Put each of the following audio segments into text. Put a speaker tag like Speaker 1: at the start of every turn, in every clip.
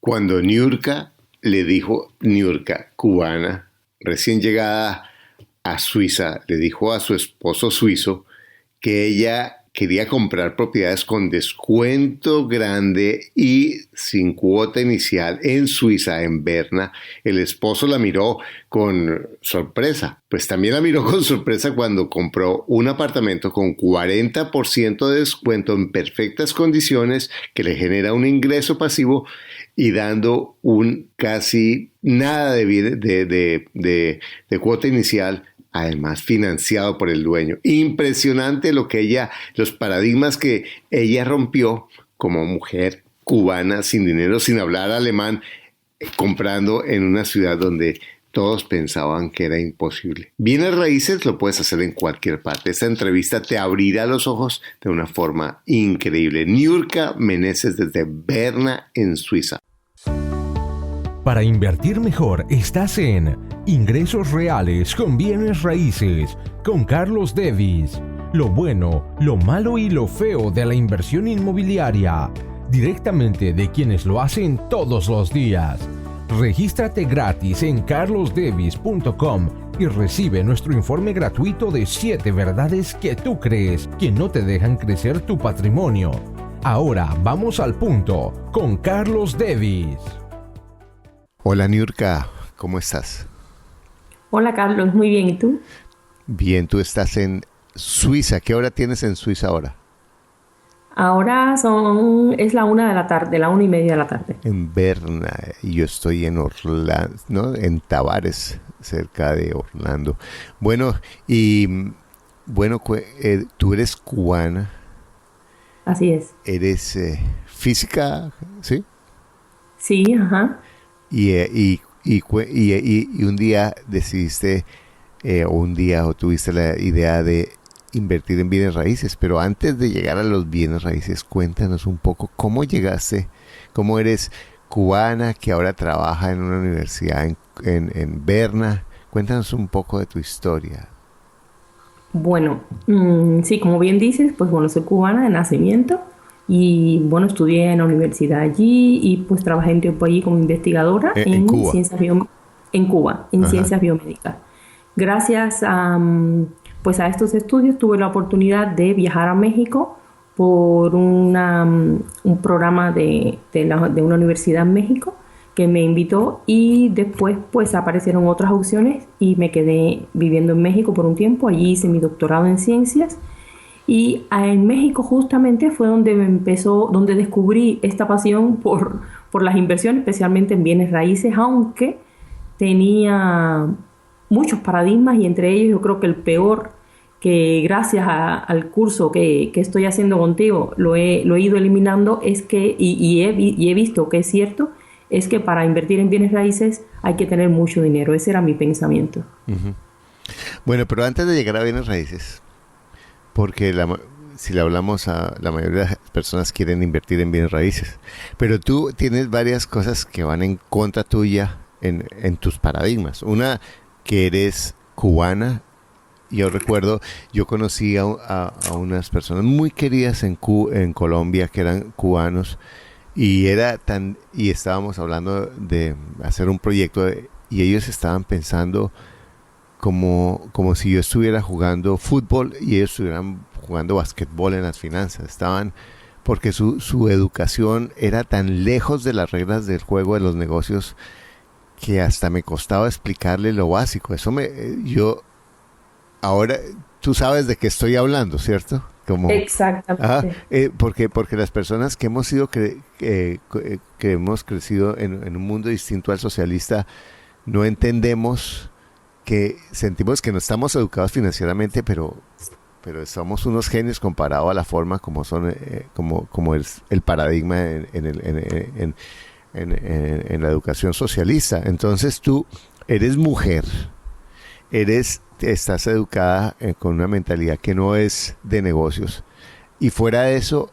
Speaker 1: Cuando Niurka le dijo, Niurka, cubana, recién llegada a Suiza, le dijo a su esposo suizo que ella quería comprar propiedades con descuento grande y sin cuota inicial en Suiza, en Berna. El esposo la miró con sorpresa. Pues también la miró con sorpresa cuando compró un apartamento con 40% de descuento en perfectas condiciones que le genera un ingreso pasivo y dando un casi nada de cuota inicial, además financiado por el dueño. Impresionante los paradigmas que ella rompió como mujer cubana sin dinero, sin hablar alemán, comprando en una ciudad donde todos pensaban que era imposible. Bienes raíces lo puedes hacer en cualquier parte. Esta entrevista te abrirá los ojos de una forma increíble. Niurka Meneses desde Berna, en Suiza.
Speaker 2: Para invertir mejor estás en Ingresos Reales con Bienes Raíces con Carlos Davis. Lo bueno, lo malo y lo feo de la inversión inmobiliaria, directamente de quienes lo hacen todos los días. Regístrate gratis en carlosdavis.com y recibe nuestro informe gratuito de 7 verdades que tú crees que no te dejan crecer tu patrimonio. Ahora vamos al punto con Carlos Davis.
Speaker 1: Hola Niurka, ¿cómo estás?
Speaker 3: Hola Carlos, muy bien, ¿y tú?
Speaker 1: Bien, tú estás en Suiza. ¿Qué hora tienes en Suiza ahora?
Speaker 3: Ahora es la 1 de la tarde, la 1:30 de la tarde.
Speaker 1: En Berna, y yo estoy en Orlando, ¿no? En Tavares, cerca de Orlando. Bueno, tú eres cubana.
Speaker 3: Así es.
Speaker 1: Eres física, ¿sí?
Speaker 3: Sí, ajá.
Speaker 1: Y un día decidiste, o tuviste la idea de invertir en bienes raíces, pero antes de llegar a los bienes raíces, cuéntanos un poco cómo llegaste, cómo eres cubana que ahora trabaja en una universidad en Berna. Cuéntanos un poco de tu historia.
Speaker 3: Bueno, sí, como bien dices, pues bueno, soy cubana de nacimiento y bueno, estudié en la universidad allí y pues trabajé un tiempo allí como investigadora en
Speaker 1: Cuba.
Speaker 3: Ciencias biomédicas. Gracias pues a estos estudios tuve la oportunidad de viajar a México por un programa de una universidad en México que me invitó y después pues aparecieron otras opciones y me quedé viviendo en México por un tiempo. Allí hice mi doctorado en ciencias y en México justamente fue donde donde descubrí esta pasión por las inversiones, especialmente en bienes raíces, aunque tenía muchos paradigmas y entre ellos yo creo que el peor, que gracias al curso que estoy haciendo contigo lo he ido eliminando, es que, y he visto que es cierto, es que para invertir en bienes raíces hay que tener mucho dinero. Ese era mi pensamiento.
Speaker 1: Uh-huh. Bueno, pero antes de llegar a bienes raíces, porque si le hablamos a la mayoría de las personas quieren invertir en bienes raíces, pero tú tienes varias cosas que van en contra tuya en tus paradigmas. Una, que eres cubana. Yo recuerdo, yo conocí a unas personas muy queridas en Colombia que eran cubanos y estábamos hablando de hacer un proyecto y ellos estaban pensando como si yo estuviera jugando fútbol y ellos estuvieran jugando basquetbol en las finanzas. Porque su educación era tan lejos de las reglas del juego de los negocios que hasta me costaba explicarle lo básico. Ahora tú sabes de qué estoy hablando, ¿cierto?
Speaker 3: Exactamente.
Speaker 1: Porque las personas que hemos sido que hemos crecido en un mundo distinto al socialista, no entendemos, que sentimos que no estamos educados financieramente, pero somos unos genios comparado a la forma como son, como es el paradigma en la educación socialista. Entonces tú eres mujer, estás educada con una mentalidad que no es de negocios y fuera de eso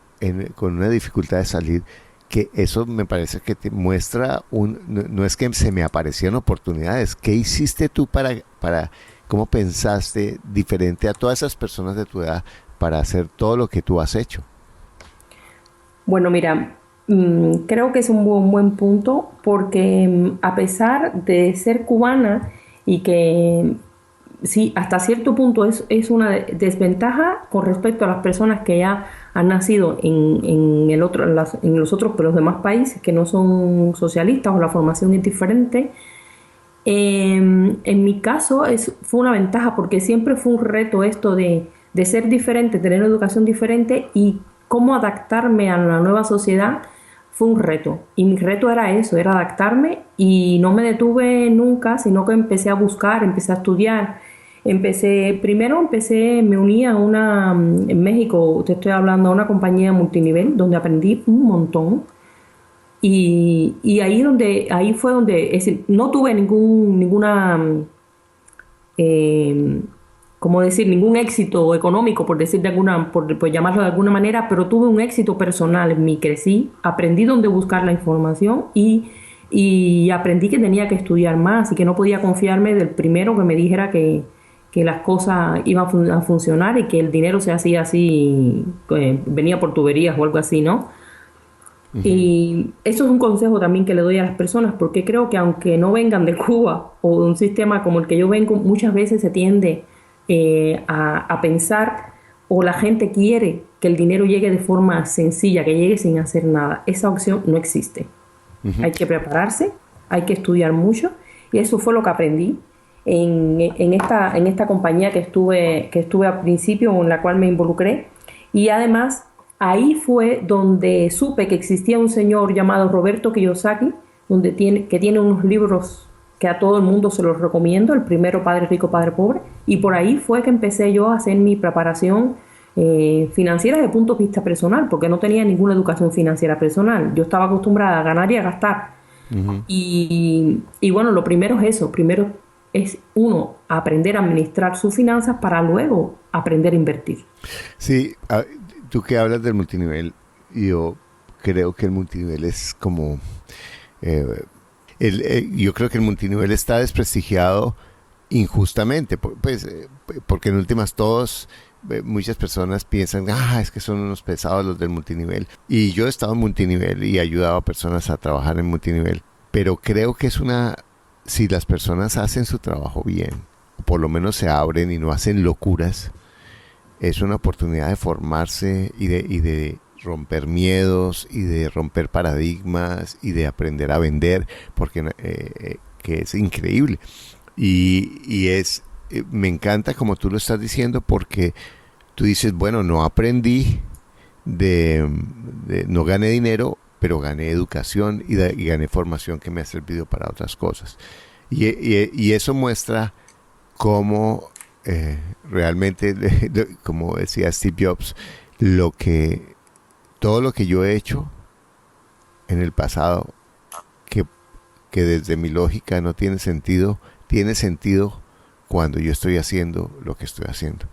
Speaker 1: con una dificultad de salir, que eso me parece que te muestra no es que se me aparecieron oportunidades. ¿Qué hiciste tú para cómo pensaste diferente a todas esas personas de tu edad para hacer todo lo que tú has hecho?
Speaker 3: Bueno, mira, Creo que es un buen punto porque a pesar de ser cubana y que sí, hasta cierto punto es una desventaja con respecto a las personas que ya han nacido en los otros, pero los demás países que no son socialistas o la formación es diferente. En mi caso fue una ventaja porque siempre fue un reto esto de ser diferente, tener una educación diferente y cómo adaptarme a la nueva sociedad fue un reto. Y mi reto era eso, era adaptarme y no me detuve nunca, sino que empecé a buscar, empecé a estudiar. Me uní en México, te estoy hablando, a una compañía multinivel donde aprendí un montón. Y ahí fue donde, es decir, no tuve ningún éxito económico, por llamarlo de alguna manera, pero tuve un éxito personal en mí, crecí, aprendí dónde buscar la información y aprendí que tenía que estudiar más y que no podía confiarme del primero que me dijera que las cosas iban a funcionar y que el dinero se hacía así, venía por tuberías o algo así, ¿no? Uh-huh. Y eso es un consejo también que le doy a las personas, porque creo que aunque no vengan de Cuba o de un sistema como el que yo vengo, muchas veces se tiende a pensar, o la gente quiere que el dinero llegue de forma sencilla, que llegue sin hacer nada. Esa opción no existe. Uh-huh. Hay que prepararse, hay que estudiar mucho, y eso fue lo que aprendí en esta compañía que estuve al principio, en la cual me involucré. Y además ahí fue donde supe que existía un señor llamado Roberto Kiyosaki, que tiene unos libros que a todo el mundo se los recomiendo, el primero, Padre Rico, Padre Pobre, y por ahí fue que empecé yo a hacer mi preparación financiera desde el punto de vista personal, porque no tenía ninguna educación financiera personal. Yo estaba acostumbrada a ganar y a gastar. Uh-huh. Y bueno, lo primero es eso, primero es uno aprender a administrar sus finanzas para luego aprender a invertir.
Speaker 1: Sí, tú que hablas del multinivel, yo creo que el multinivel es como... yo creo que el multinivel está desprestigiado injustamente, porque en últimas muchas personas piensan, es que son unos pesados los del multinivel. Y yo he estado en multinivel y he ayudado a personas a trabajar en multinivel, pero creo que si las personas hacen su trabajo bien, o por lo menos se abren y no hacen locuras, es una oportunidad de formarse y de romper miedos y de romper paradigmas y de aprender a vender, porque que es increíble. Y me encanta como tú lo estás diciendo, porque tú dices, bueno, no aprendí, no gané dinero, pero gané educación y gané formación que me ha servido para otras cosas. Y eso muestra cómo realmente, como decía Steve Jobs, todo lo que yo he hecho en el pasado, que desde mi lógica no tiene sentido cuando yo estoy haciendo lo que estoy haciendo.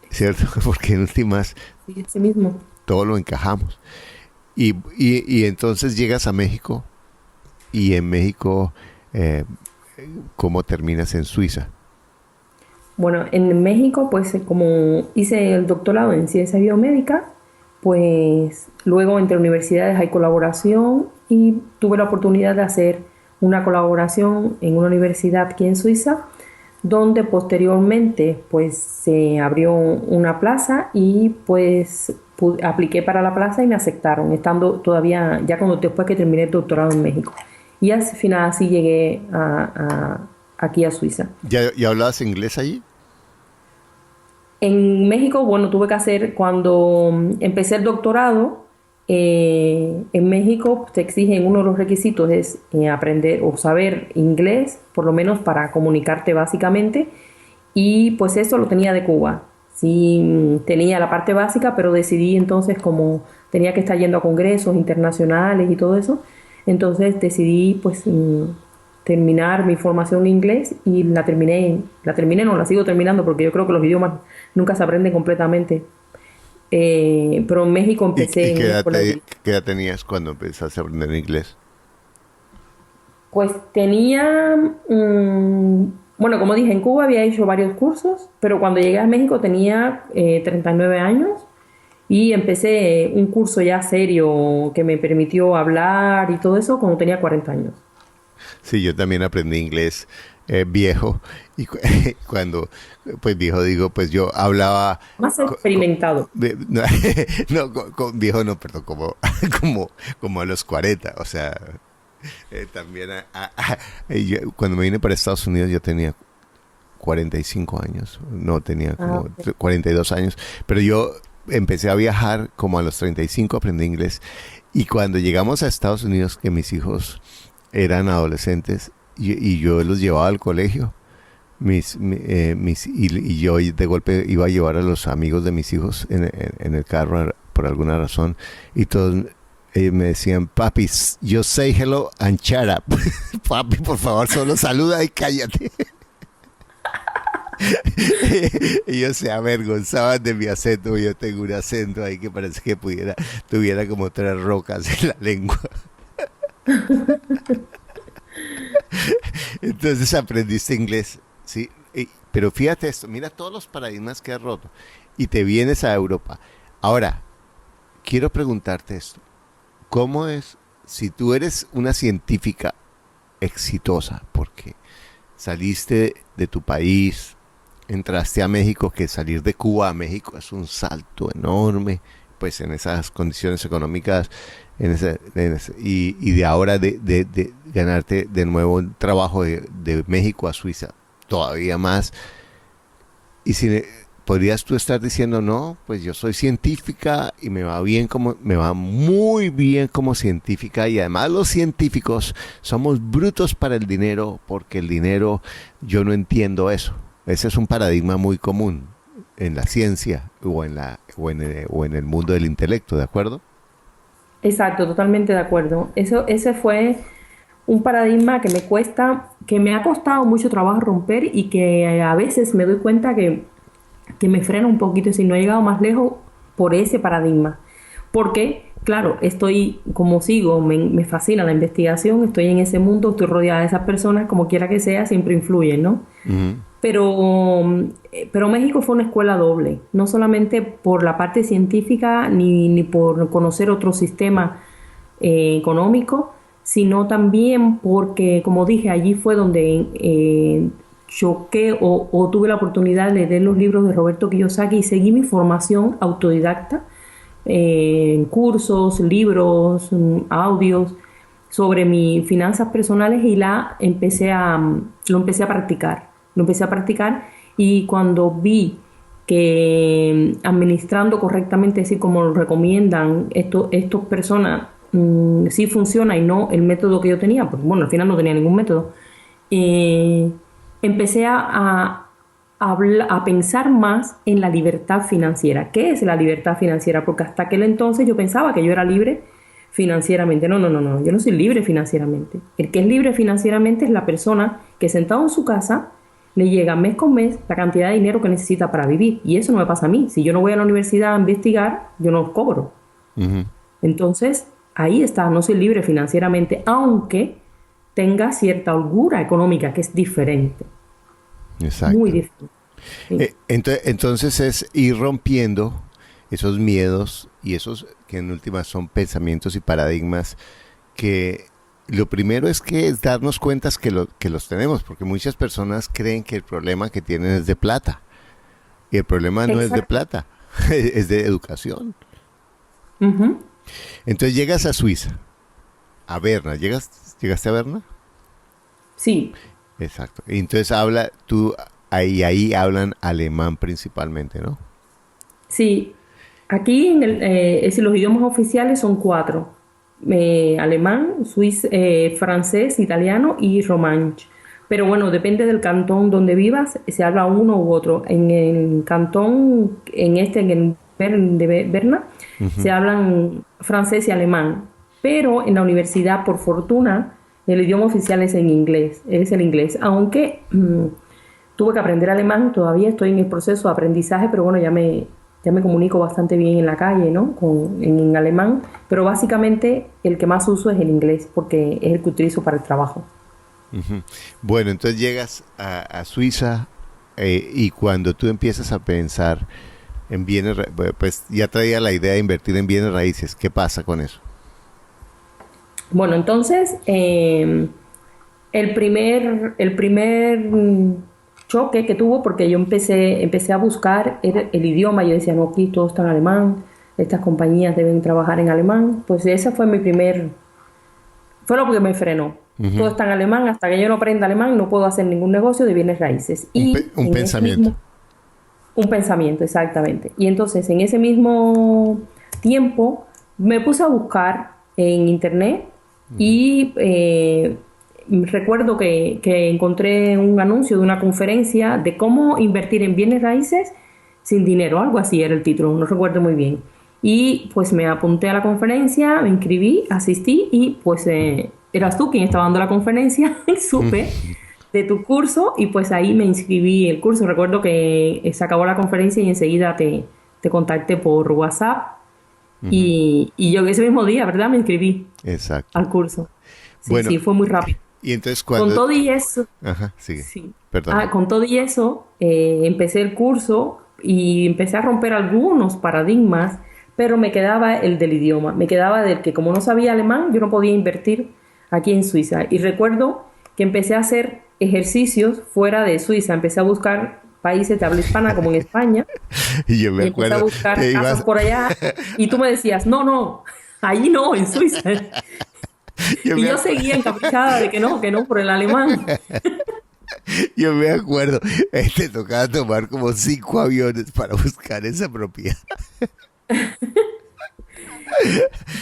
Speaker 1: ¿Cierto? Porque en últimas,
Speaker 3: sí, sí mismo,
Speaker 1: todo lo encajamos. Y entonces llegas a México, y en México, ¿cómo terminas en Suiza?
Speaker 3: Bueno, en México, pues como hice el doctorado en ciencia biomédica, pues luego entre universidades hay colaboración y tuve la oportunidad de hacer una colaboración en una universidad aquí en Suiza, donde posteriormente pues se abrió una plaza y pues apliqué para la plaza y me aceptaron, estando todavía, después que terminé el doctorado en México. Y al final así llegué aquí a Suiza.
Speaker 1: ¿Ya hablabas inglés allí?
Speaker 3: En México, bueno, tuve que hacer, cuando empecé el doctorado, en México te exigen, uno de los requisitos es aprender o saber inglés, por lo menos para comunicarte básicamente, y pues eso lo tenía de Cuba. Sí, tenía la parte básica, pero decidí entonces, como tenía que estar yendo a congresos internacionales y todo eso, entonces decidí pues terminar mi formación en inglés y la sigo terminando, porque yo creo que los idiomas nunca se aprenden completamente. Pero en México empecé...
Speaker 1: ¿Y qué edad tenías cuando empezaste a aprender inglés?
Speaker 3: Pues tenía... bueno, como dije, en Cuba había hecho varios cursos, pero cuando llegué a México tenía 39 años Y empecé un curso ya serio que me permitió hablar y todo eso cuando tenía 40 años.
Speaker 1: Sí, yo también aprendí inglés viejo y cuando, pues viejo digo, pues yo hablaba...
Speaker 3: Más experimentado.
Speaker 1: No, no, viejo no, perdón, como a los 40, o sea, también cuando me vine para Estados Unidos yo tenía 45 años, no tenía como
Speaker 3: Okay.
Speaker 1: 42 años, pero yo empecé a viajar como a los 35, aprendí inglés y cuando llegamos a Estados Unidos, que mis hijos eran adolescentes y yo los llevaba al colegio, y yo de golpe iba a llevar a los amigos de mis hijos en el carro por alguna razón y todos me decían, papi, yo say hello and shut up. Papi, por favor, solo saluda y cállate. Ellos se avergonzaban de mi acento. Yo tengo un acento ahí que parece que tuviera como 3 rocas en la lengua. Entonces aprendiste inglés, ¿sí? Pero fíjate esto, mira todos los paradigmas que has roto y te vienes a Europa. Ahora, quiero preguntarte esto. ¿Cómo es si tú eres una científica exitosa? Porque saliste de tu país, entraste a México, que salir de Cuba a México es un salto enorme, pues en esas condiciones económicas, y de ahora de ganarte de nuevo un trabajo de México a Suiza, todavía más. Y si podrías tú estar diciendo, no, pues yo soy científica y me va muy bien como científica y además los científicos somos brutos para el dinero porque el dinero, yo no entiendo eso. Ese es un paradigma muy común en la ciencia o en el mundo del intelecto, ¿de acuerdo?
Speaker 3: Exacto, totalmente de acuerdo. Ese fue un paradigma que me ha costado mucho trabajo romper y que a veces me doy cuenta que me frena un poquito si no he llegado más lejos por ese paradigma. Porque, claro, como sigo, me fascina la investigación, estoy en ese mundo, estoy rodeada de esas personas, como quiera que sea, siempre influyen, ¿no?
Speaker 1: Uh-huh.
Speaker 3: Pero México fue una escuela doble, no solamente por la parte científica ni por conocer otro sistema económico, sino también porque, como dije, allí fue donde choqué o tuve la oportunidad de leer los libros de Roberto Kiyosaki y seguí mi formación autodidacta en cursos, libros, audios sobre mis finanzas personales y lo empecé a practicar. Lo empecé a practicar y cuando vi que administrando correctamente, así como lo recomiendan estas personas, sí funciona y no el método que yo tenía, porque bueno, al final no tenía ningún método, empecé a pensar más en la libertad financiera. ¿Qué es la libertad financiera? Porque hasta aquel entonces yo pensaba que yo era libre financieramente. No, yo no soy libre financieramente. El que es libre financieramente es la persona que sentado en su casa le llega mes con mes la cantidad de dinero que necesita para vivir. Y eso no me pasa a mí. Si yo no voy a la universidad a investigar, yo no cobro.
Speaker 1: Uh-huh.
Speaker 3: Entonces, ahí está, no soy libre financieramente, aunque tenga cierta holgura económica que es diferente.
Speaker 1: Exacto.
Speaker 3: Muy diferente. Sí.
Speaker 1: Entonces es ir rompiendo esos miedos y esos que en últimas son pensamientos y paradigmas que lo primero es darnos cuenta que los tenemos, porque muchas personas creen que el problema que tienen es de plata y el problema no es de plata, es de educación.
Speaker 3: Uh-huh.
Speaker 1: Entonces llegas a Suiza, a Berna, ¿llegaste a Berna?
Speaker 3: Sí.
Speaker 1: Exacto. Y entonces ahí hablan alemán principalmente, ¿no?
Speaker 3: Sí. Aquí los idiomas oficiales son 4. Alemán, francés, italiano y romanche. Pero bueno, depende del cantón donde vivas, se habla uno u otro. En el cantón, en el de Berna, uh-huh, se hablan francés y alemán. Pero en la universidad, por fortuna, el idioma oficial es el inglés. Aunque tuve que aprender alemán, todavía estoy en el proceso de aprendizaje, pero bueno, ya me comunico bastante bien en la calle, ¿no? En alemán, pero básicamente el que más uso es el inglés, porque es el que utilizo para el trabajo.
Speaker 1: Uh-huh. Bueno, entonces llegas a Suiza y cuando tú empiezas a pensar en bienes, pues ya traía la idea de invertir en bienes raíces. ¿Qué pasa con eso?
Speaker 3: Bueno, entonces, el primer choque que tuvo, porque yo empecé a buscar el idioma. Yo decía, no, aquí todo está en alemán, estas compañías deben trabajar en alemán. Pues ese fue fue lo que me frenó. Todo está en alemán, hasta que yo no aprenda alemán no puedo hacer ningún negocio de bienes raíces.
Speaker 1: Un pensamiento.
Speaker 3: Un pensamiento, exactamente. Y entonces en ese mismo tiempo me puse a buscar en internet y recuerdo que encontré un anuncio de una conferencia de cómo invertir en bienes raíces sin dinero, algo así era el título, no recuerdo muy bien. Y pues me apunté a la conferencia, me inscribí, asistí y pues eras tú quien estaba dando la conferencia y supe de tu curso y pues ahí me inscribí en el curso. Recuerdo que se acabó la conferencia y enseguida te contacté por WhatsApp y yo ese mismo día, ¿verdad? Me inscribí.
Speaker 1: Exacto.
Speaker 3: Al curso. Sí,
Speaker 1: bueno,
Speaker 3: sí, fue muy rápido.
Speaker 1: Y entonces cuando...
Speaker 3: Con todo y eso...
Speaker 1: Ajá, sigue.
Speaker 3: Sí.
Speaker 1: Perdón.
Speaker 3: Con todo y eso, empecé el curso y empecé a romper algunos paradigmas, pero me quedaba el del idioma. Me quedaba del que como no sabía alemán, yo no podía invertir aquí en Suiza. Y recuerdo que empecé a hacer ejercicios fuera de Suiza. Empecé a buscar países de habla hispana como en España.
Speaker 1: Y yo me
Speaker 3: empecé
Speaker 1: acuerdo
Speaker 3: a buscar casas por allá. Y tú me decías, no, allí no, en Suiza. Yo seguía encaprichada de que no, por el alemán.
Speaker 1: Yo me acuerdo, te tocaba tomar como 5 aviones para buscar esa propiedad.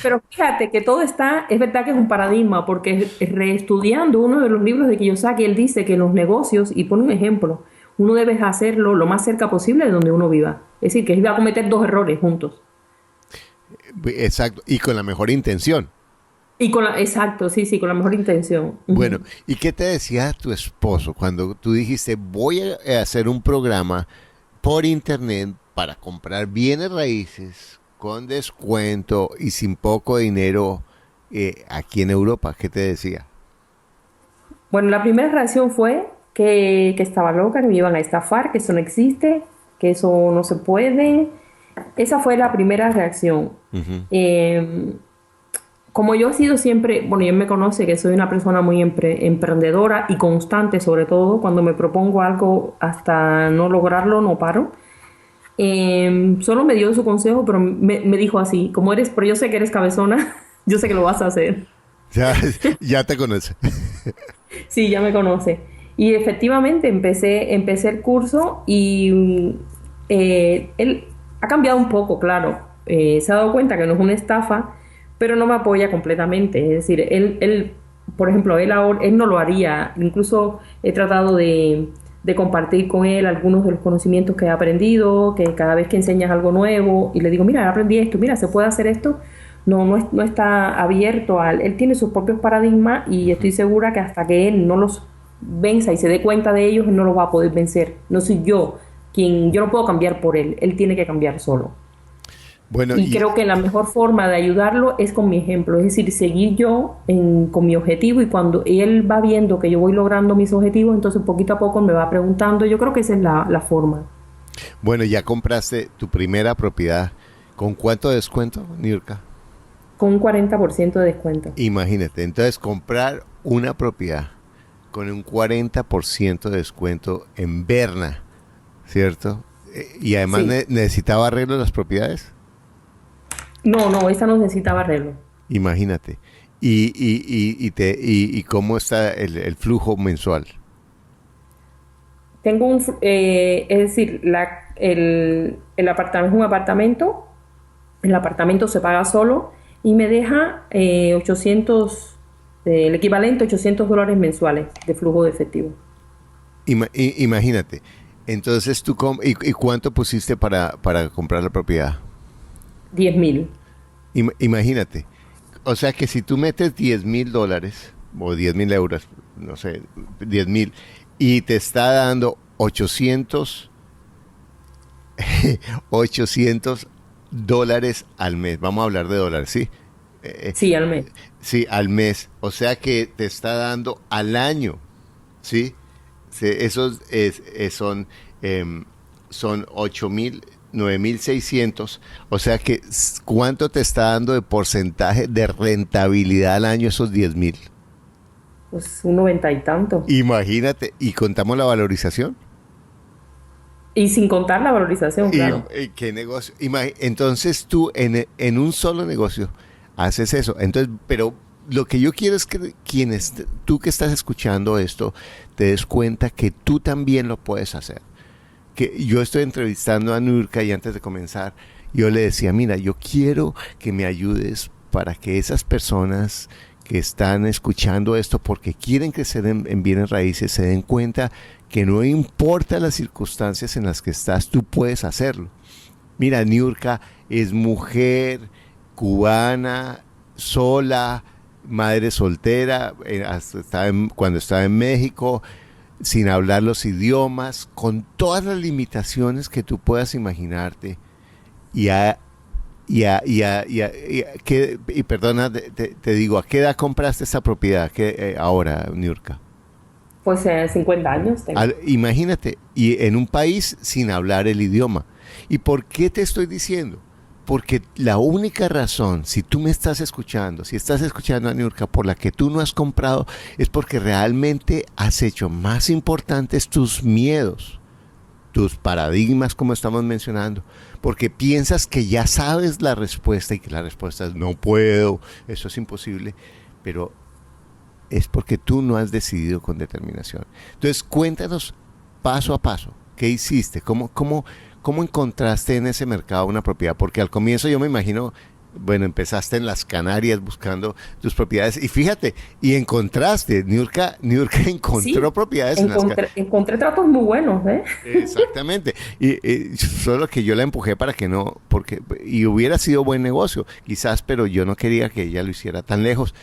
Speaker 3: Pero fíjate que todo es verdad que es un paradigma, porque reestudiando uno de los libros de Kiyosaki, él dice que los negocios, y pone un ejemplo, uno debe hacerlo lo más cerca posible de donde uno viva. Es decir, que iba a cometer 2 errores juntos.
Speaker 1: Exacto, y con la mejor intención.
Speaker 3: Exacto, sí, con la mejor intención.
Speaker 1: Bueno, ¿y qué te decía tu esposo cuando tú dijiste, voy a hacer un programa por internet para comprar bienes raíces con descuento y sin poco dinero aquí en Europa? ¿Qué te decía?
Speaker 3: Bueno, la primera reacción fue que estaba loca, que me iban a estafar, que eso no existe, que eso no se puede. Esa fue la primera reacción. Como yo he sido siempre, bueno, él me conoce que soy una persona muy emprendedora y constante, sobre todo cuando me propongo algo hasta no lograrlo, no paro. Solo me dio su consejo, pero me dijo así, pero yo sé que eres cabezona, yo sé que lo vas a hacer.
Speaker 1: Ya te conoce.
Speaker 3: Sí, ya me conoce. Y efectivamente empecé el curso y él ha cambiado un poco, claro. Se ha dado cuenta que no es una estafa, pero no me apoya completamente. Es decir, él por ejemplo, él no lo haría. Incluso he tratado de compartir con él algunos de los conocimientos que he aprendido, que cada vez que enseñas algo nuevo y le digo, mira, aprendí esto, mira, se puede hacer esto, no está abierto él tiene sus propios paradigmas y estoy segura que hasta que él no los venza y se dé cuenta de ellos, él no los va a poder vencer. No soy yo no puedo cambiar por él tiene que cambiar solo. Bueno, y creo que la mejor forma de ayudarlo es con mi ejemplo, es decir, seguir yo con mi objetivo, y cuando él va viendo que yo voy logrando mis objetivos, entonces poquito a poco me va preguntando. Yo creo que esa es la forma.
Speaker 1: Bueno, ya compraste tu primera propiedad. ¿Con cuánto de descuento, Niurka?
Speaker 3: Con un 40% de descuento.
Speaker 1: Imagínate, entonces comprar una propiedad con un 40% de descuento en Berna, ¿cierto? Y además sí. ¿Necesitaba arreglo las propiedades?
Speaker 3: No, esa no necesitaba arreglo.
Speaker 1: Imagínate. ¿Y cómo está el flujo mensual?
Speaker 3: Tengo es decir, el apartamento es un apartamento, el apartamento se paga solo y me deja 800, el equivalente a $800 mensuales de flujo de efectivo.
Speaker 1: Imagínate. Entonces, ¿y cuánto pusiste para comprar la propiedad?
Speaker 3: 10,000.
Speaker 1: Imagínate. O sea que si tú metes $10,000 o 10,000 euros, no sé, 10,000, y te está dando 800 dólares al mes. Vamos a hablar de dólares, ¿sí?
Speaker 3: Sí, al mes.
Speaker 1: Sí, al mes. O sea que te está dando al año, ¿sí? Esos son 8,000 9.600. O sea que, ¿cuánto te está dando de porcentaje de rentabilidad al año esos 10.000?
Speaker 3: Pues un 90 y tanto.
Speaker 1: Imagínate, y contamos la valorización.
Speaker 3: Y sin contar la valorización, claro.
Speaker 1: ¿Qué negocio? Entonces tú en un solo negocio haces eso. Entonces, pero lo que yo quiero es que tú que estás escuchando esto, te des cuenta que tú también lo puedes hacer. Que yo estoy entrevistando a Niurka y antes de comenzar, yo le decía, mira, yo quiero que me ayudes para que esas personas que están escuchando esto porque quieren crecer en bienes raíces se den cuenta que no importa las circunstancias en las que estás, tú puedes hacerlo. Mira, Niurka es mujer, cubana, sola, madre soltera, cuando estaba en México, sin hablar los idiomas, con todas las limitaciones que tú puedas imaginarte. Y perdona, te digo, ¿a qué edad compraste esta propiedad ahora, Niurka?
Speaker 3: Pues 50 años tengo.
Speaker 1: Imagínate, y en un país sin hablar el idioma. ¿Y por qué te estoy diciendo? Porque la única razón, si tú me estás escuchando, si estás escuchando a Niurka, por la que tú no has comprado, es porque realmente has hecho más importantes tus miedos, tus paradigmas, como estamos mencionando, porque piensas que ya sabes la respuesta y que la respuesta es no puedo, eso es imposible, pero es porque tú no has decidido con determinación. Entonces, cuéntanos paso a paso, ¿qué hiciste? ¿Cómo encontraste en ese mercado una propiedad? Porque al comienzo yo me imagino, bueno, empezaste en las Canarias buscando tus propiedades y fíjate, y encontraste, Niurka encontró propiedades en las Canarias.
Speaker 3: Encontré tratos muy buenos, ¿eh?
Speaker 1: Exactamente, y solo que yo la empujé para que no, y hubiera sido buen negocio, quizás, pero yo no quería que ella lo hiciera tan lejos.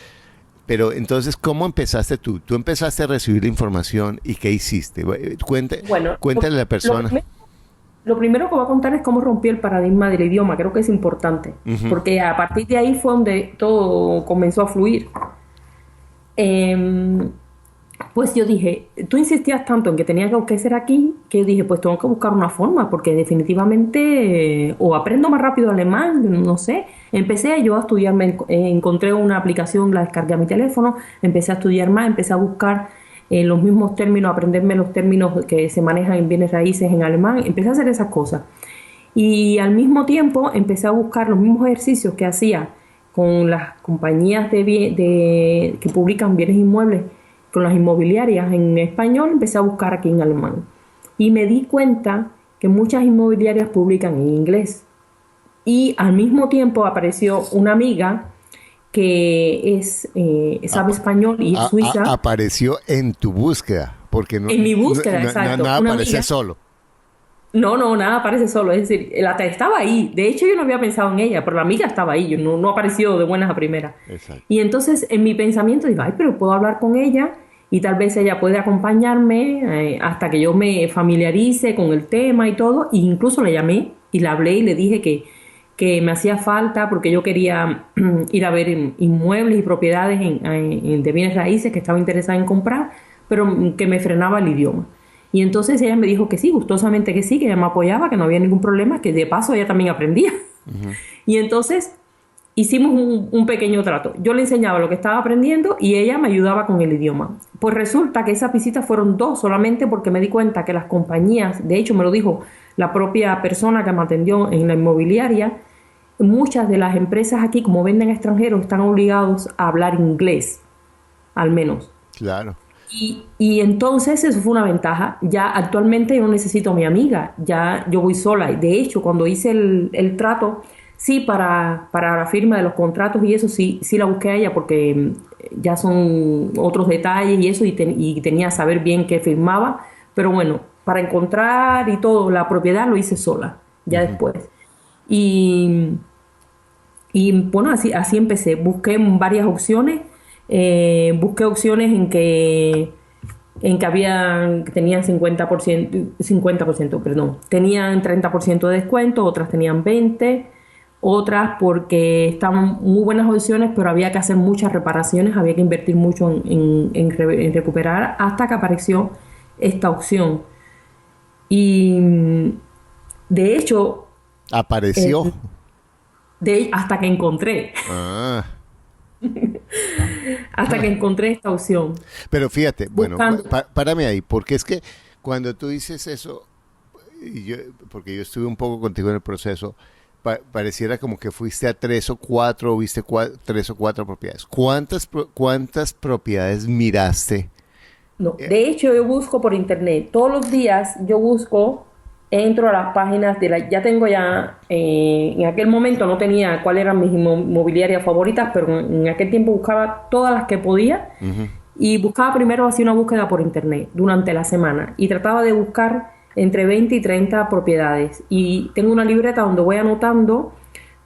Speaker 1: Pero entonces, ¿cómo empezaste tú? Tú empezaste a recibir la información y ¿qué hiciste? Cuéntale a la persona.
Speaker 3: Lo primero que voy a contar es cómo rompí el paradigma del idioma. Creo que es importante, porque a partir de ahí fue donde todo comenzó a fluir. Pues yo dije, tú insistías tanto en que tenía que ser aquí, que yo dije, pues tengo que buscar una forma, porque definitivamente o aprendo más rápido alemán, no sé. Empecé yo a estudiarme, encontré una aplicación, la descargué a mi teléfono, empecé a estudiar más, empecé a buscar los mismos términos, aprenderme los términos que se manejan en bienes raíces en alemán, empecé a hacer esas cosas. Y al mismo tiempo empecé a buscar los mismos ejercicios que hacía con las compañías que publican bienes inmuebles, con las inmobiliarias en español, empecé a buscar aquí en alemán. Y me di cuenta que muchas inmobiliarias publican en inglés. Y al mismo tiempo apareció una amiga que sabe español y es suiza.
Speaker 1: Apareció en tu búsqueda, porque no.
Speaker 3: En mi búsqueda, exacto.
Speaker 1: Nada aparece solo.
Speaker 3: No, nada aparece solo. Es decir, estaba ahí. De hecho, yo no había pensado en ella, pero la amiga estaba ahí. No apareció de buenas a primeras. Exacto. Y entonces, en mi pensamiento, digo, pero puedo hablar con ella y tal vez ella puede acompañarme hasta que yo me familiarice con el tema y todo. E incluso le llamé y le hablé y le dije que me hacía falta porque yo quería ir a ver inmuebles y propiedades de bienes raíces que estaba interesada en comprar, pero que me frenaba el idioma. Y entonces ella me dijo que sí, gustosamente que sí, que ella me apoyaba, que no había ningún problema, que de paso ella también aprendía. Uh-huh. Y entonces hicimos un pequeño trato. Yo le enseñaba lo que estaba aprendiendo y ella me ayudaba con el idioma. Pues resulta que esas visitas fueron 2 solamente porque me di cuenta que las compañías, de hecho me lo dijo la propia persona que me atendió en la inmobiliaria, muchas de las empresas aquí, como venden a extranjeros, están obligados a hablar inglés, al menos.
Speaker 1: Claro.
Speaker 3: Y entonces eso fue una ventaja. Ya actualmente yo no necesito a mi amiga, ya yo voy sola. De hecho, cuando hice el trato, sí, para la firma de los contratos y eso, sí la busqué a ella porque ya son otros detalles y eso, y tenía que saber bien qué firmaba. Pero bueno, para encontrar y todo, la propiedad lo hice sola, ya después. Y bueno, así empecé. Busqué varias opciones. Busqué opciones en que tenían 50%, perdón, tenían 30% de descuento, otras tenían 20%, otras porque estaban muy buenas opciones, pero había que hacer muchas reparaciones, había que invertir mucho en recuperar, hasta que apareció esta opción. Y de hecho,
Speaker 1: Apareció.
Speaker 3: Hasta que encontré.
Speaker 1: Ah.
Speaker 3: Hasta que encontré esta opción.
Speaker 1: Pero fíjate, bueno,
Speaker 3: Buscando.
Speaker 1: párame ahí, porque es que cuando tú dices eso, porque yo estuve un poco contigo en el proceso, pareciera como que fuiste a tres o cuatro, o viste tres o cuatro propiedades. ¿Cuántas propiedades miraste?
Speaker 3: No, de hecho yo busco por internet. Todos los días yo busco, entro a las páginas ya tengo ya, en aquel momento no tenía cuáles eran mis inmobiliarias favoritas, pero en aquel tiempo buscaba todas las que podía.
Speaker 1: Uh-huh.
Speaker 3: Y buscaba primero, hacía una búsqueda por internet durante la semana y trataba de buscar entre 20 y 30 propiedades. Y tengo una libreta donde voy anotando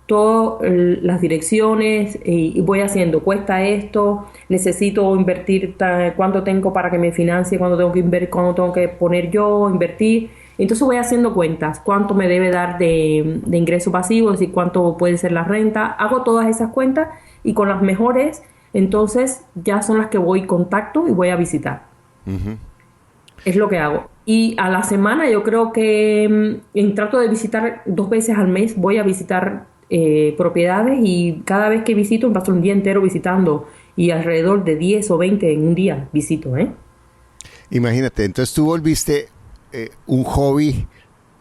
Speaker 3: todas las direcciones y voy haciendo, cuesta esto, necesito invertir, cuánto tengo para que me financie, cuánto tengo que invertir, cuánto tengo que poner yo, invertir. Entonces voy haciendo cuentas, cuánto me debe dar de ingreso pasivo, es decir, cuánto puede ser la renta. Hago todas esas cuentas y con las mejores, entonces ya son las que voy contacto y voy a visitar.
Speaker 1: Uh-huh.
Speaker 3: Es lo que hago. Y a la semana yo creo que trato de visitar 2 veces al mes, voy a visitar propiedades y cada vez que visito paso un día entero visitando y alrededor de 10 o 20 en un día visito.
Speaker 1: Imagínate, entonces tú volviste un hobby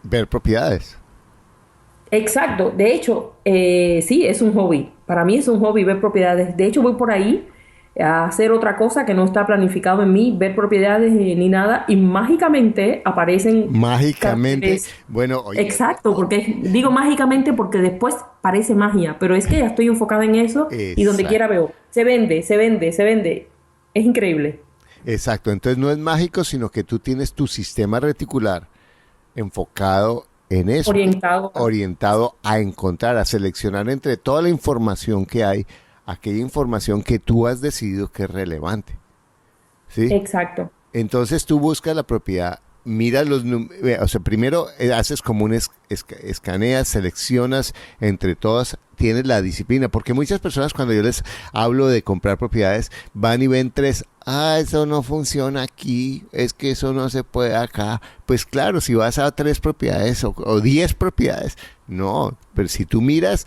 Speaker 1: ver propiedades.
Speaker 3: Exacto, de hecho, sí, es un hobby. Para mí es un hobby ver propiedades. De hecho, voy por ahí a hacer otra cosa que no está planificado en mí, ver propiedades ni nada, y mágicamente aparecen...
Speaker 1: Mágicamente,
Speaker 3: carteles.
Speaker 1: bueno... Oye,
Speaker 3: exacto, porque digo mágicamente porque después parece magia, pero es que ya estoy enfocada en eso.
Speaker 1: Exacto.
Speaker 3: Y donde quiera veo, se vende, se vende, se vende. Es increíble.
Speaker 1: Exacto, entonces no es mágico, sino que tú tienes tu sistema reticular enfocado en eso. Orientado a encontrar, a seleccionar entre toda la información que hay, aquella información que tú has decidido que es relevante. ¿Sí?
Speaker 3: Exacto.
Speaker 1: Entonces tú buscas la propiedad, miras los números, o sea, primero haces como un escaneas, seleccionas entre todas, tienes la disciplina, porque muchas personas cuando yo les hablo de comprar propiedades, van y ven 3, eso no funciona aquí, es que eso no se puede acá. Pues claro, si vas a 3 propiedades o 10 propiedades, no, pero si tú miras,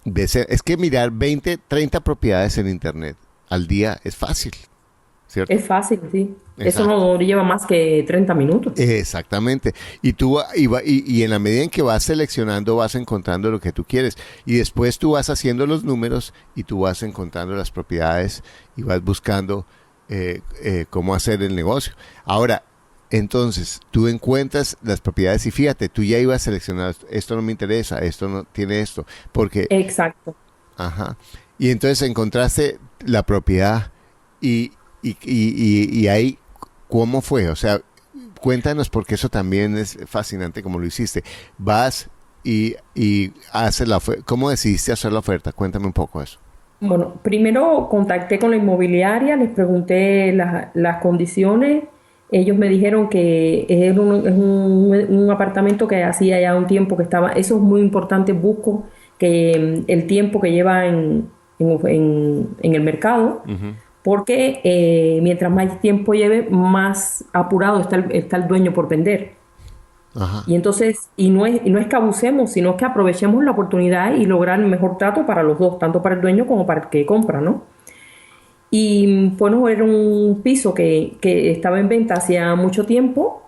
Speaker 1: es que mirar 20, 30 propiedades en internet al día es fácil, ¿cierto?
Speaker 3: Es fácil, sí.
Speaker 1: Exacto.
Speaker 3: Eso no lleva más que 30 minutos.
Speaker 1: Exactamente. Y tú y en la medida en que vas seleccionando, vas encontrando lo que tú quieres. Y después tú vas haciendo los números y tú vas encontrando las propiedades y vas buscando cómo hacer el negocio. Ahora, entonces, tú encuentras las propiedades y fíjate, tú ya ibas seleccionando, esto no me interesa, esto no tiene esto, porque...
Speaker 3: Exacto.
Speaker 1: Ajá. Y entonces encontraste la propiedad y ahí, ¿cómo fue? O sea, cuéntanos, porque eso también es fascinante como lo hiciste. Vas y haces la oferta. ¿Cómo decidiste hacer la oferta? Cuéntame un poco eso.
Speaker 3: Bueno, primero contacté con la inmobiliaria, les pregunté las condiciones. Ellos me dijeron que es un apartamento que hacía ya un tiempo que estaba. Eso es muy importante, busco que el tiempo que lleva en el mercado. Uh-huh. Porque mientras más tiempo lleve, más apurado está el dueño por vender.
Speaker 1: Ajá.
Speaker 3: Y entonces, no es que abusemos, sino que aprovechemos la oportunidad y lograr el mejor trato para los dos, tanto para el dueño como para el que compra, ¿no? Y bueno, era un piso que estaba en venta hacía mucho tiempo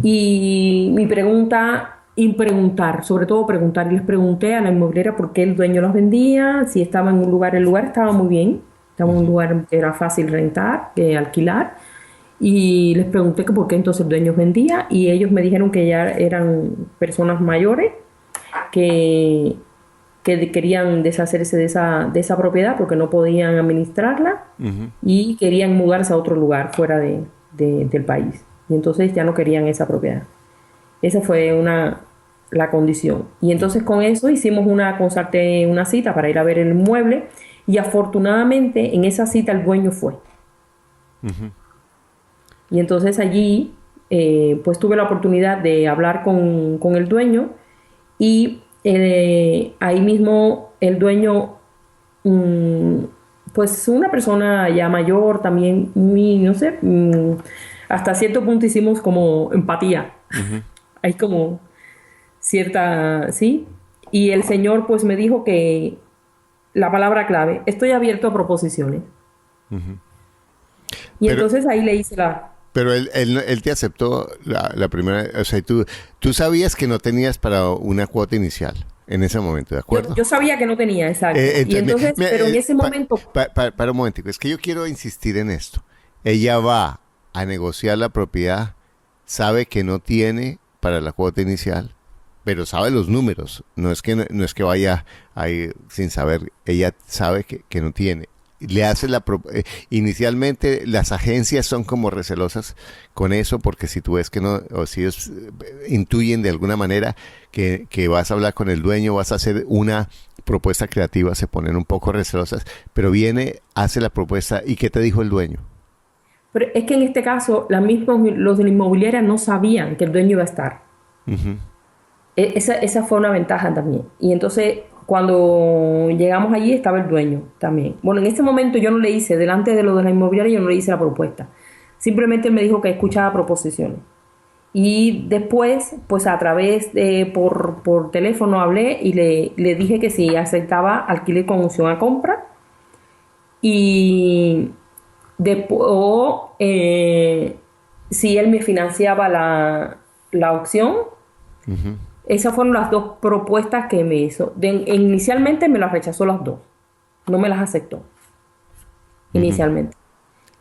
Speaker 3: y mi preguntar, sobre todo preguntar, y les pregunté a la inmobiliaria por qué el dueño los vendía, si estaba en un lugar, el lugar estaba muy bien. Estaba en un lugar que era fácil rentar, alquilar, y les pregunté que por qué entonces el dueño vendía, y ellos me dijeron que ya eran personas mayores que querían deshacerse de esa propiedad porque no podían administrarla. Uh-huh. Y querían mudarse a otro lugar fuera del país, y entonces ya no querían esa propiedad. Esa fue la condición, y entonces con eso concerté una cita para ir a ver el inmueble. Y afortunadamente en esa cita el dueño fue. Uh-huh. Y entonces allí pues tuve la oportunidad de hablar con el dueño y ahí mismo el dueño, pues una persona ya mayor también, no sé, hasta cierto punto hicimos como empatía. Uh-huh. Ahí como... cierta, sí. Y el señor pues me dijo que la palabra clave, estoy abierto a proposiciones.
Speaker 1: Ujú.
Speaker 3: Y
Speaker 1: Pero,
Speaker 3: entonces ahí le hice la...
Speaker 1: pero él te aceptó la primera, o sea, tú sabías que no tenías para una cuota inicial en ese momento, ¿de
Speaker 3: Yo,
Speaker 1: acuerdo?
Speaker 3: yo sabía que no tenía, exacto. Y entonces, pero en ese momento,
Speaker 1: Para un momentico, es que yo quiero insistir en esto. Ella va a negociar la propiedad, sabe que no tiene para la cuota inicial, pero sabe los números. No es que vaya ahí sin saber. Ella sabe que no tiene. Le hace inicialmente las agencias son como recelosas con eso, porque si tú ves que no, o si ellos intuyen de alguna manera que vas a hablar con el dueño, vas a hacer una propuesta creativa, se ponen un poco recelosas, pero viene, hace la propuesta. ¿Y qué te dijo el dueño?
Speaker 3: pero es que en este caso, los de la inmobiliaria no sabían que el dueño iba a estar.
Speaker 1: Ujú,
Speaker 3: Esa fue una ventaja también. Y entonces, cuando llegamos allí, estaba el dueño también. Bueno, en ese momento yo no le hice, delante de lo de la inmobiliaria, yo no le hice la propuesta. Simplemente él me dijo que escuchaba proposiciones. Y después, pues a través por teléfono hablé y le dije que si aceptaba alquiler con opción a compra. Y después, si él me financiaba la opción.
Speaker 1: ujú,
Speaker 3: Esas fueron las dos propuestas que me hizo. Inicialmente me las rechazó las dos. No me las aceptó
Speaker 1: ujú.
Speaker 3: inicialmente.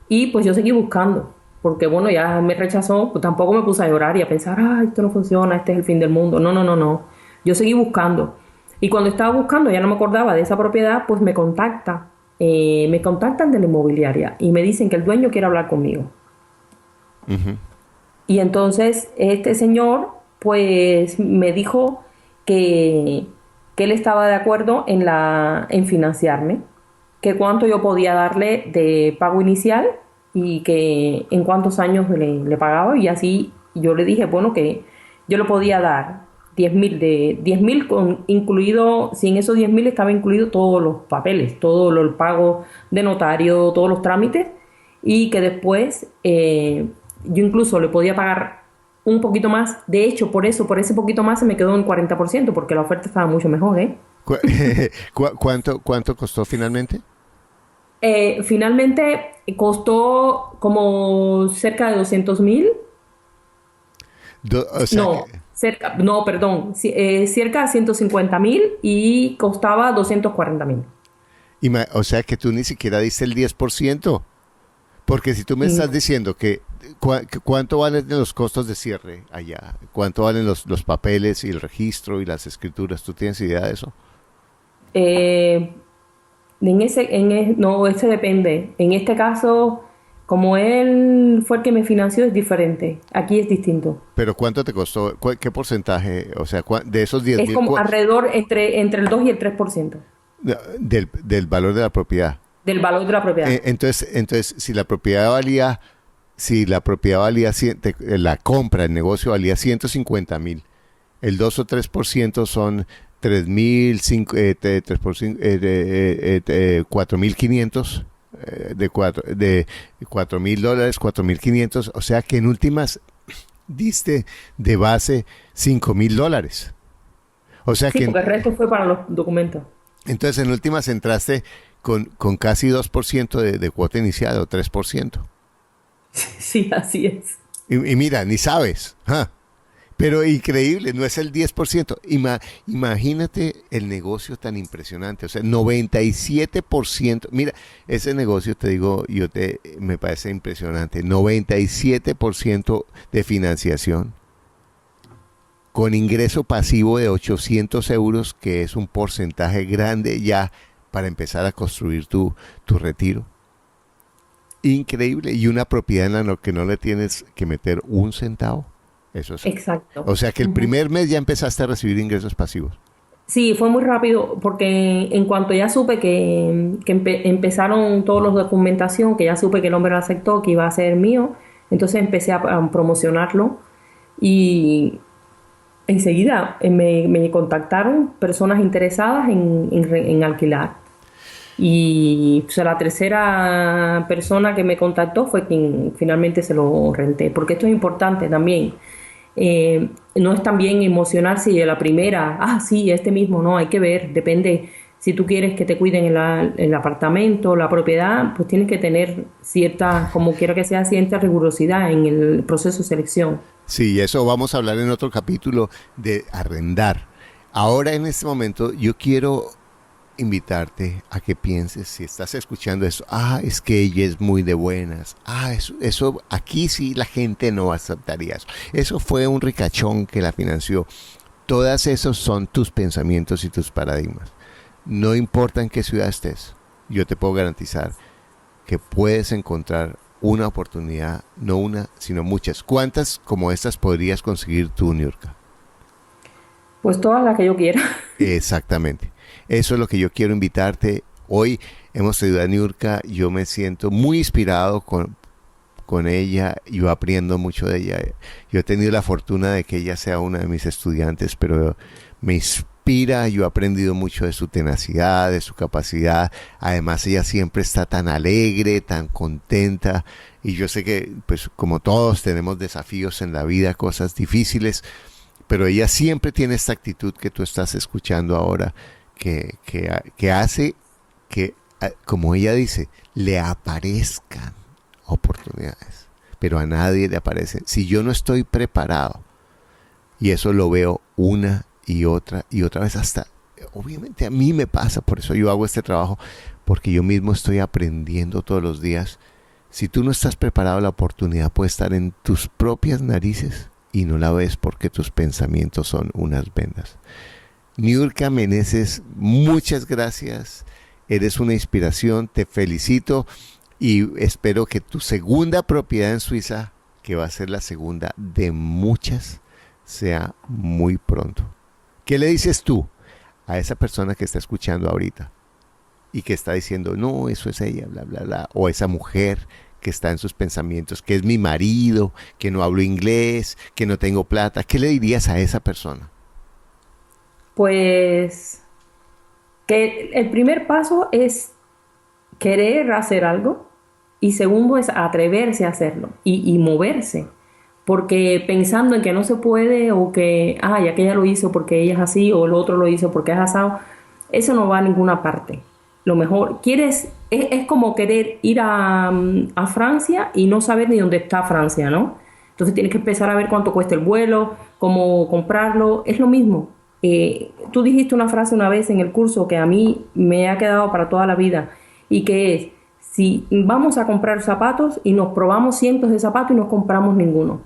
Speaker 3: Y pues yo seguí buscando. Porque bueno, ya me rechazó. Pues tampoco me puse a llorar y a pensar, ay, esto no funciona, este es el fin del mundo. No, no, no, no. Yo seguí buscando. Y cuando estaba buscando, ya no me acordaba de esa propiedad, pues me contacta. Me contactan de la inmobiliaria y me dicen que el dueño quiere hablar conmigo.
Speaker 1: Ujú.
Speaker 3: Y entonces este señor pues me dijo que, que él estaba de acuerdo en financiarme, que cuánto yo podía darle de pago inicial y que en cuántos años le pagaba. Y así yo le dije, bueno, que yo le podía dar 10.000 de 10.000 con incluido, si en esos 10.000 estaba incluido todos los papeles, el pago de notario, todos los trámites, y que después yo incluso le podía pagar un poquito más. De hecho, por ese poquito más se me quedó en 40% porque la oferta estaba mucho mejor, ¿eh?
Speaker 1: ¿Cu- cuánto costó finalmente?
Speaker 3: Finalmente costó como cerca de 200.000.
Speaker 1: O sea que,
Speaker 3: No, perdón, cerca de 150.000 y costaba 240.000.
Speaker 1: o sea que tú ni siquiera diste el 10%. Porque si tú me estás
Speaker 3: No.
Speaker 1: diciendo cuánto valen los costos de cierre allá, cuánto valen los papeles y el registro y las escrituras, ¿tú tienes idea de eso?
Speaker 3: Eh, no, ese depende. En este caso, como él fue el que me financió, es diferente. Aquí es distinto.
Speaker 1: Pero ¿cuánto te costó? ¿Qué porcentaje? O sea, de esos diez
Speaker 3: Es
Speaker 1: mil,
Speaker 3: como alrededor entre el 2 y el 3%
Speaker 1: del valor de la propiedad.
Speaker 3: del valor de la propiedad.
Speaker 1: Entonces, si la propiedad valía, la compra, el negocio valía 150.000, el 2 o 3% son 3.000, 4.500, de $4.000, 4.500, o sea que en últimas diste de base $5.000. O sea
Speaker 3: Sí,
Speaker 1: que
Speaker 3: porque el resto fue para los documentos.
Speaker 1: entonces en últimas entraste con casi 2% de cuota inicial o 3%.
Speaker 3: Sí, así es.
Speaker 1: Y mira, ni sabes. ¡Ja! Pero increíble, no es el 10%. Imagínate el negocio tan impresionante. O sea, 97%. Mira, ese negocio, te digo, me parece impresionante. 97% de financiación con ingreso pasivo de 800 euros, que es un porcentaje grande ya para empezar a construir tu retiro. Increíble. Y una propiedad en la que no le tienes que meter un centavo. Eso es.
Speaker 3: Exacto.
Speaker 1: O sea que el
Speaker 3: Ujú.
Speaker 1: primer mes ya empezaste a recibir ingresos pasivos.
Speaker 3: Sí, fue muy rápido porque en cuanto ya supe que empezaron todos los documentación, que ya supe que el hombre lo aceptó, que iba a ser mío, entonces empecé a promocionarlo y enseguida me contactaron personas interesadas en alquilar. Y pues, la tercera persona que me contactó fue quien finalmente se lo renté, porque esto es importante también. No es también emocionarse de la primera, sí, este mismo, no, hay que ver, depende. Si tú quieres que te cuiden el apartamento, la propiedad, pues tienes que tener cierta, como quiera que sea, cierta rigurosidad en el proceso de selección.
Speaker 1: Sí, eso vamos a hablar en otro capítulo de arrendar. Ahora en este momento yo quiero invitarte a que pienses, si estás escuchando eso, es que ella es muy de buenas, eso aquí sí la gente no aceptaría eso. Eso fue un ricachón que la financió. Todas esos son tus pensamientos y tus paradigmas. No importa en qué ciudad estés, yo te puedo garantizar que puedes encontrar una oportunidad, no una, sino muchas. ¿Cuántas como estas podrías conseguir tú, Niurka?
Speaker 3: Pues todas las que yo quiera.
Speaker 1: Exactamente. Eso es lo que yo quiero invitarte. Hoy hemos traído a Niurka, yo me siento muy inspirado con ella, yo aprendo mucho de ella. Yo he tenido la fortuna de que ella sea una de mis estudiantes, pero me inspira, yo he aprendido mucho de su tenacidad, de su capacidad. Además ella siempre está tan alegre, tan contenta, y yo sé que pues como todos tenemos desafíos en la vida, cosas difíciles, pero ella siempre tiene esta actitud que tú estás escuchando ahora, que hace que, como ella dice, le aparezcan oportunidades, pero a nadie le aparecen. Si yo no estoy preparado, y eso lo veo una y otra vez, hasta, obviamente a mí me pasa, por eso yo hago este trabajo, porque yo mismo estoy aprendiendo todos los días. Si tú no estás preparado, la oportunidad puede estar en tus propias narices y no la ves porque tus pensamientos son unas vendas. Niurka Meneses, muchas gracias. Eres una inspiración, te felicito y espero que tu segunda propiedad en Suiza, que va a ser la segunda de muchas, sea muy pronto. ¿Qué le dices tú a esa persona que está escuchando ahorita y que está diciendo, no, eso es ella, bla, bla, bla, o esa mujer que está en sus pensamientos, que es mi marido, que no hablo inglés, que no tengo plata? ¿Qué le dirías a esa persona?
Speaker 3: Pues que el primer paso es querer hacer algo y segundo es atreverse a hacerlo y moverse, porque pensando en que no se puede o que, ya que ella lo hizo porque ella es así o el otro lo hizo porque es asado, eso no va a ninguna parte. Lo mejor, es como querer ir a Francia y no saber ni dónde está Francia, ¿no? Entonces tienes que empezar a ver cuánto cuesta el vuelo, cómo comprarlo, es lo mismo. Tú dijiste una frase una vez en el curso que a mí me ha quedado para toda la vida y que es, si vamos a comprar zapatos y nos probamos cientos de zapatos y no compramos ninguno,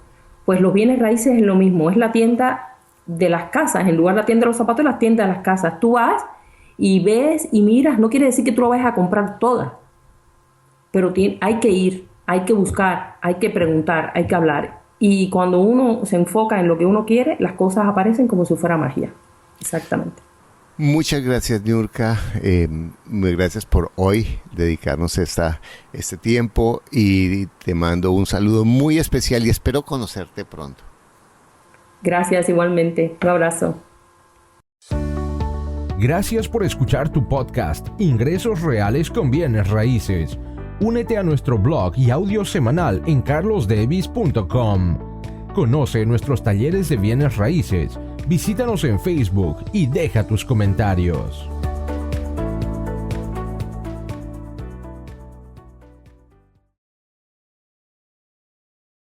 Speaker 3: pues los bienes raíces es lo mismo, es la tienda de las casas, en lugar de la tienda de los zapatos, es la tienda de las casas. Tú vas y ves y miras, no quiere decir que tú lo vayas a comprar todas, pero hay que ir, hay que buscar, hay que preguntar, hay que hablar. Y cuando uno se enfoca en lo que uno quiere, las cosas aparecen como si fuera magia. Exactamente.
Speaker 1: Muchas gracias, Niurka. Gracias por hoy dedicarnos este tiempo y te mando un saludo muy especial y espero conocerte pronto.
Speaker 3: Gracias, igualmente. Un abrazo.
Speaker 2: Gracias por escuchar tu podcast Ingresos Reales con Bienes Raíces. Únete a nuestro blog y audio semanal en carlosdevis.com. Conoce nuestros talleres de bienes raíces. Visítanos en Facebook y deja tus comentarios.